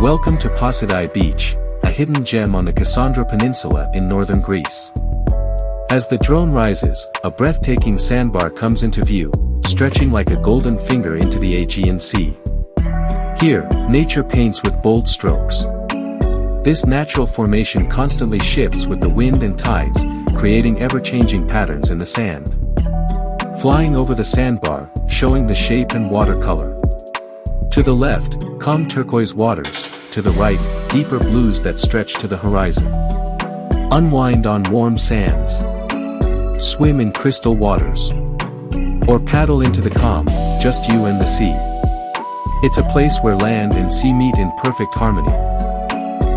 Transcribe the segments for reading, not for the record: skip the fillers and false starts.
Welcome to Possidi Beach, a hidden gem on the Kassandra Peninsula in northern Greece. As the drone rises, a breathtaking sandbar comes into view, stretching like a golden finger into the Aegean Sea. Here, nature paints with bold strokes. This natural formation constantly shifts with the wind and tides, creating ever-changing patterns in the sand. Flying over the sandbar, showing the shape and watercolor. To the left, calm turquoise waters, to the right, deeper blues that stretch to the horizon. Unwind on warm sands. Swim in crystal waters. Or paddle into the calm, just you and the sea. It's a place where land and sea meet in perfect harmony.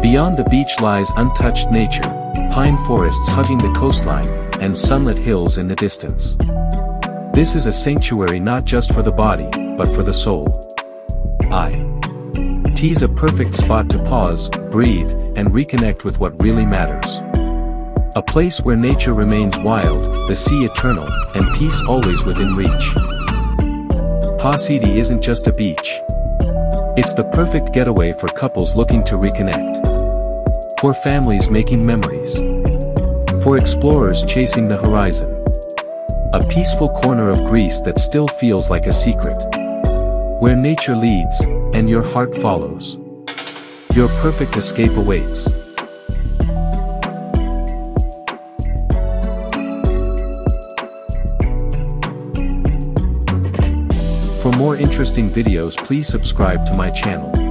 Beyond the beach lies untouched nature, pine forests hugging the coastline, and sunlit hills in the distance. This is a sanctuary not just for the body, but for the soul. T's a perfect spot to pause, breathe, and reconnect with what really matters. A place where nature remains wild, the sea eternal, and peace always within reach. Posidi isn't just a beach. It's the perfect getaway for couples looking to reconnect. For families making memories. For explorers chasing the horizon. A peaceful corner of Greece that still feels like a secret. Where nature leads, and your heart follows. Your perfect escape awaits. For more interesting videos, please subscribe to my channel.